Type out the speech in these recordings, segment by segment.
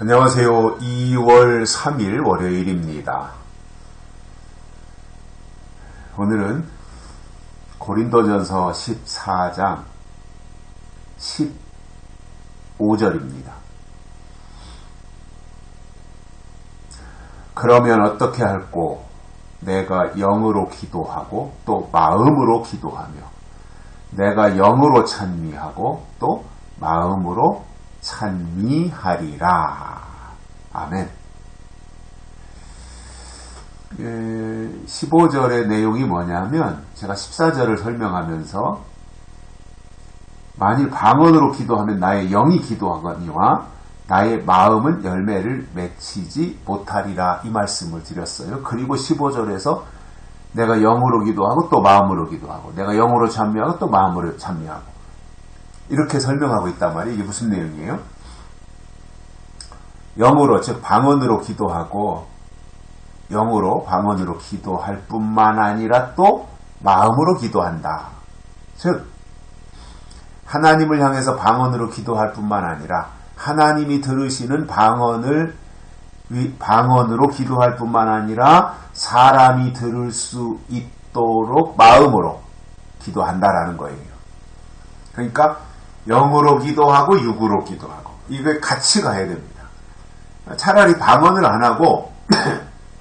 안녕하세요. 2월 3일 월요일입니다. 오늘은 고린도전서 14장 15절입니다. 그러면 어떻게 할꼬? 내가 영으로 기도하고 또 마음으로 기도하며 내가 영으로 찬미하고 또 마음으로 찬미하리라. 아멘. 15절의 내용이 뭐냐면 제가 14절을 설명하면서 만일 방언으로 기도하면 나의 영이 기도하거니와 나의 마음은 열매를 맺히지 못하리라 이 말씀을 드렸어요. 그리고 15절에서 내가 영으로 기도하고 또 마음으로 기도하고 내가 영으로 찬미하고 또 마음으로 찬미하고 이렇게 설명하고 있단 말이에요. 이게 무슨 내용이에요? 영으로, 즉 방언으로 기도하고 영으로 방언으로 기도할 뿐만 아니라 또 마음으로 기도한다. 즉 하나님을 향해서 방언으로 기도할 뿐만 아니라 하나님이 들으시는 방언으로 기도할 뿐만 아니라 사람이 들을 수 있도록 마음으로 기도한다라는 거예요. 그러니까 영으로 기도하고 육으로 기도하고 이게 같이 가야 됩니다. 차라리 방언을 안 하고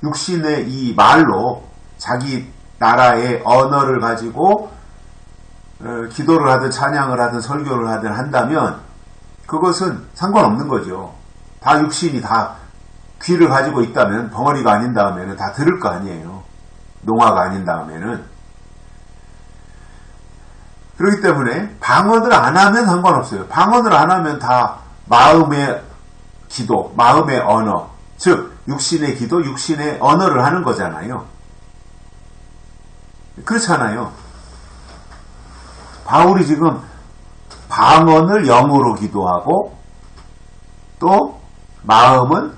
육신의 이 말로 자기 나라의 언어를 가지고 기도를 하든 찬양을 하든 설교를 하든 한다면 그것은 상관없는 거죠. 다 육신이 다 귀를 가지고 있다면 벙어리가 아닌 다음에는 다 들을 거 아니에요. 농화가 아닌 다음에는. 그렇기 때문에 방언을 안 하면 상관없어요. 방언을 안 하면 다 마음의 기도, 마음의 언어, 즉 육신의 기도, 육신의 언어를 하는 거잖아요. 그렇잖아요. 바울이 지금 방언을 영으로 기도하고 또 마음은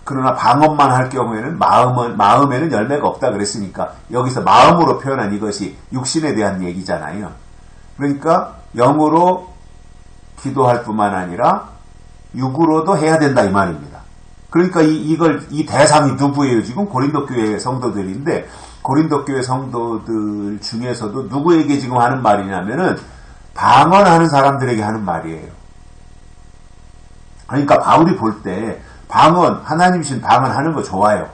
그러나 방언만 할 경우에는 마음에는 열매가 없다 그랬으니까 여기서 마음으로 표현한 이것이 육신에 대한 얘기잖아요. 그러니까 영으로 기도할 뿐만 아니라 육으로도 해야 된다 이 말입니다. 그러니까 이 대상이 누구예요? 지금 고린도 교회 성도들인데 고린도 교회 성도들 중에서도 누구에게 지금 하는 말이냐면은 방언하는 사람들에게 하는 말이에요. 그러니까 바울이 볼 때 방언, 하나님이신 방언하는 거 좋아요.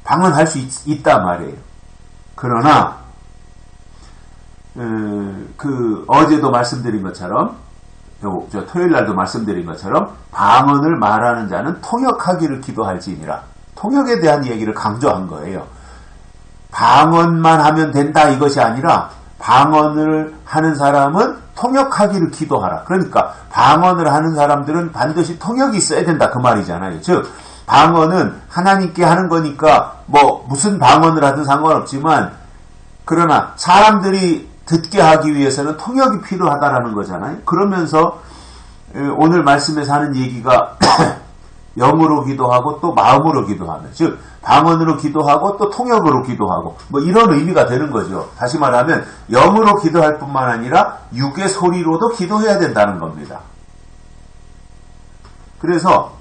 방언할 수 있단 말이에요. 그러나 어제도 말씀드린 것처럼 토요일 날도 말씀드린 것처럼 방언을 말하는 자는 통역하기를 기도할지니라. 통역에 대한 얘기를 강조한 거예요. 방언만 하면 된다 이것이 아니라 방언을 하는 사람은 통역하기를 기도하라. 그러니까 방언을 하는 사람들은 반드시 통역이 있어야 된다 그 말이잖아요. 즉 방언은 하나님께 하는 거니까 무슨 방언을 하든 상관없지만 그러나 사람들이 듣게 하기 위해서는 통역이 필요하다라는 거잖아요. 그러면서 오늘 말씀에서 하는 얘기가 영으로 기도하고 또 마음으로 기도하며 즉 방언으로 기도하고 또 통역으로 기도하고 이런 의미가 되는 거죠. 다시 말하면 영으로 기도할 뿐만 아니라 육의 소리로도 기도해야 된다는 겁니다. 그래서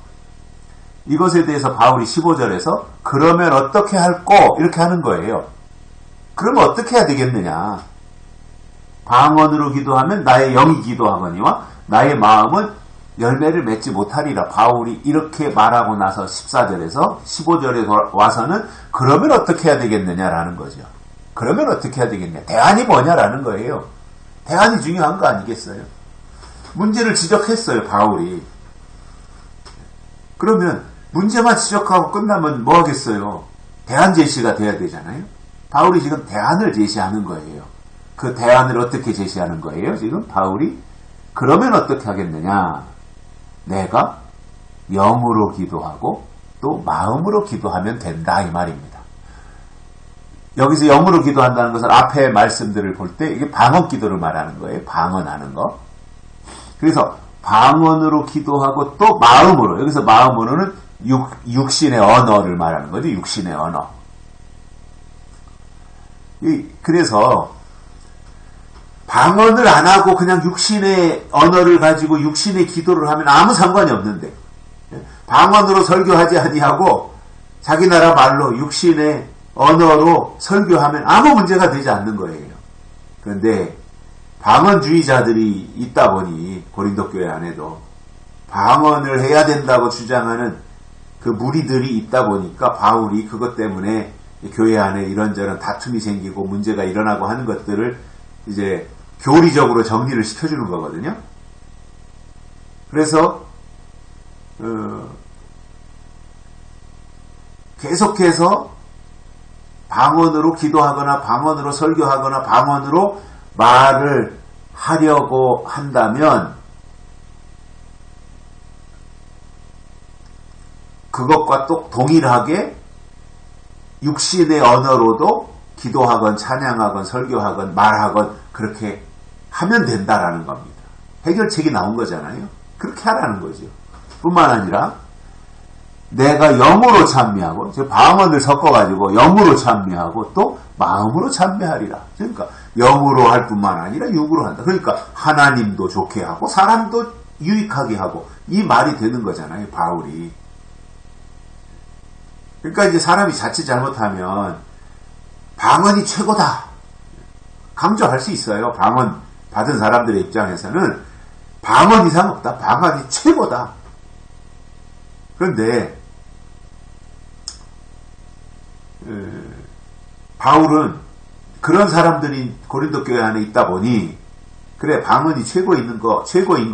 이것에 대해서 바울이 15절에서 그러면 어떻게 할꼬? 이렇게 하는 거예요. 그러면 어떻게 해야 되겠느냐? 방언으로 기도하면 나의 영이 기도하거니와 나의 마음은 열매를 맺지 못하리라. 바울이 이렇게 말하고 나서 14절에서 15절에 와서는 그러면 어떻게 해야 되겠느냐라는 거죠. 그러면 어떻게 해야 되겠냐. 대안이 뭐냐라는 거예요. 대안이 중요한 거 아니겠어요? 문제를 지적했어요. 바울이. 그러면 문제만 지적하고 끝나면 뭐 하겠어요? 대안 제시가 돼야 되잖아요. 바울이 지금 대안을 제시하는 거예요. 그 대안을 어떻게 제시하는 거예요? 지금 바울이 그러면 어떻게 하겠느냐? 내가 영으로 기도하고 또 마음으로 기도하면 된다 이 말입니다. 여기서 영으로 기도한다는 것은 앞에 말씀들을 볼 때 이게 방언 기도를 말하는 거예요. 방언하는 거. 그래서 방언으로 기도하고 또 마음으로, 여기서 마음으로는 육신의 언어를 말하는 거죠. 육신의 언어. 그래서 방언을 안 하고 그냥 육신의 언어를 가지고 육신의 기도를 하면 아무 상관이 없는데, 방언으로 설교하지 아니하고 자기 나라 말로 육신의 언어로 설교하면 아무 문제가 되지 않는 거예요. 그런데 방언주의자들이 있다 보니 고린도 교회 안에도 방언을 해야 된다고 주장하는 그 무리들이 있다 보니까 바울이 그것 때문에 교회 안에 이런저런 다툼이 생기고 문제가 일어나고 하는 것들을 이제 교리적으로 정리를 시켜주는 거거든요. 그래서 계속해서 방언으로 기도하거나 방언으로 설교하거나 방언으로 말을 하려고 한다면 그것과 또 동일하게 육신의 언어로도 기도하건 찬양하건 설교하건 말하건 그렇게 하면 된다라는 겁니다. 해결책이 나온 거잖아요. 그렇게 하라는 거죠. 뿐만 아니라 내가 영으로 찬미하고, 즉 방언을 섞어가지고 영으로 찬미하고 또 마음으로 찬미하리라. 그러니까 영으로 할 뿐만 아니라 육으로 한다. 그러니까 하나님도 좋게 하고 사람도 유익하게 하고, 이 말이 되는 거잖아요, 바울이. 그러니까 이제 사람이 자칫 잘못하면 방언이 최고다 강조할 수 있어요. 방언 받은 사람들의 입장에서는 방언 이상 없다. 방언이 최고다. 그런데 바울은 그런 사람들이 고린도 교회 안에 있다 보니, 그래 방언이 최고인 거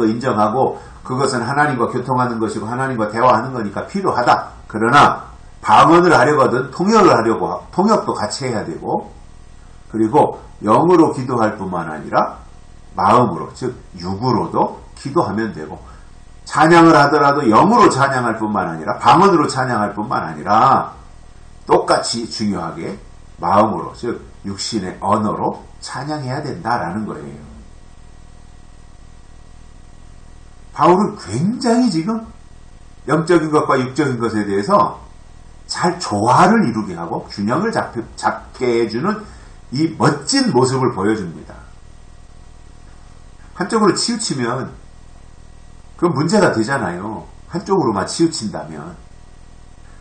인정하고 그것은 하나님과 교통하는 것이고 하나님과 대화하는 거니까 필요하다. 그러나 방언을 하려거든 통역을 하려고 통역도 같이 해야 되고, 그리고 영으로 기도할 뿐만 아니라 마음으로, 즉 육으로도 기도하면 되고, 찬양을 하더라도 영으로 찬양할 뿐만 아니라 방언으로 찬양할 뿐만 아니라 똑같이 중요하게 마음으로, 즉 육신의 언어로 찬양해야 된다라는 거예요. 바울은 굉장히 지금 영적인 것과 육적인 것에 대해서 잘 조화를 이루게 하고 균형을 잡게 해주는 이 멋진 모습을 보여줍니다. 한쪽으로 치우치면 그건 문제가 되잖아요. 한쪽으로만 치우친다면.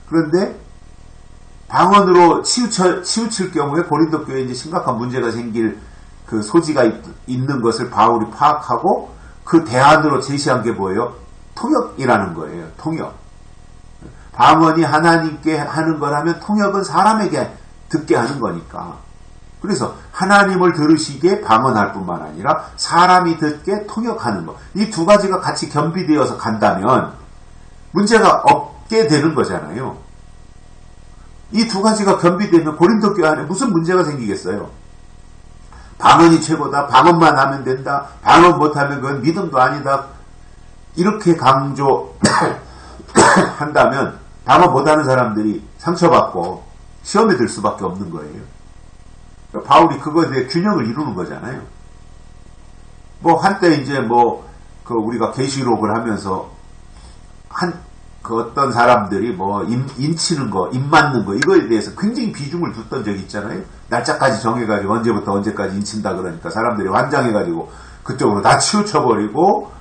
그런데 방언으로 치우칠 경우에 고린도 교회에 이제 심각한 문제가 생길 그 소지가 있는 것을 바울이 파악하고 그 대안으로 제시한 게 뭐예요? 통역이라는 거예요. 통역. 방언이 하나님께 하는 거라면 통역은 사람에게 듣게 하는 거니까. 그래서 하나님을 들으시게 방언할 뿐만 아니라 사람이 듣게 통역하는 것. 이 두 가지가 같이 겸비되어서 간다면 문제가 없게 되는 거잖아요. 이 두 가지가 겸비되면 고린도 교회 안에 무슨 문제가 생기겠어요? 방언이 최고다. 방언만 하면 된다. 방언 못하면 그건 믿음도 아니다. 이렇게 강조한다면 방언 못하는 사람들이 상처받고 시험에 들 수밖에 없는 거예요. 바울이 그거에 대해 균형을 이루는 거잖아요. 뭐 한때 이제 그 우리가 계시록을 하면서 그 어떤 사람들이 인치는 거, 입 맞는 거, 이거에 대해서 굉장히 비중을 뒀던 적이 있잖아요. 날짜까지 정해가지고 언제부터 언제까지 인친다 그러니까 사람들이 환장해가지고 그쪽으로 다 치우쳐버리고,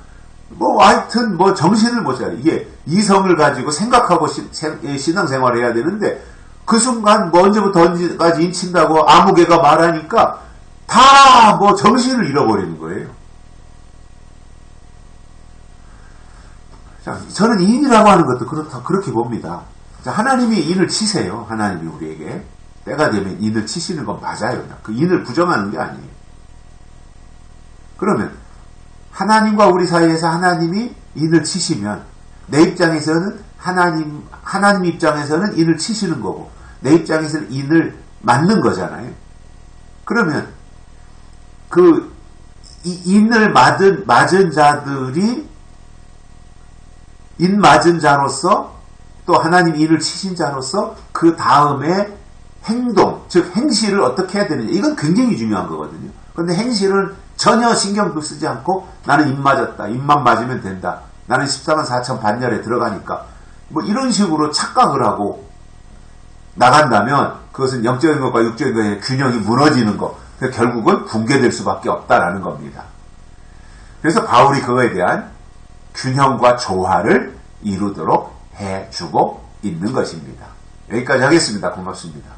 하여튼 정신을 못 차려. 이게 이성을 가지고 생각하고 신앙생활을 해야 되는데, 그 순간 언제부터 언제까지 인친다고 아무개가 말하니까 다 정신을 잃어버리는 거예요. 자, 저는 인이라고 하는 것도 그렇게 봅니다. 자, 하나님이 인을 치세요. 하나님이 우리에게. 때가 되면 인을 치시는 건 맞아요. 그 인을 부정하는 게 아니에요. 그러면 하나님과 우리 사이에서 하나님이 인을 치시면 내 입장에서는 하나님 입장에서는 인을 치시는 거고 내 입장에서는 인을 맞는 거잖아요. 그러면 인을 맞은 자들이 인 맞은 자로서 또 하나님 인을 치신 자로서 그 다음에 행동, 즉 행실을 어떻게 해야 되느냐, 이건 굉장히 중요한 거거든요. 그런데 행실은 전혀 신경도 쓰지 않고 나는 입 맞았다, 입만 맞으면 된다, 나는 14만 4천 반열에 들어가니까 이런 식으로 착각을 하고 나간다면 그것은 영적인 것과 육적인 것의 균형이 무너지는 거, 결국은 붕괴될 수밖에 없다라는 겁니다. 그래서 바울이 그거에 대한 균형과 조화를 이루도록 해주고 있는 것입니다. 여기까지 하겠습니다. 고맙습니다.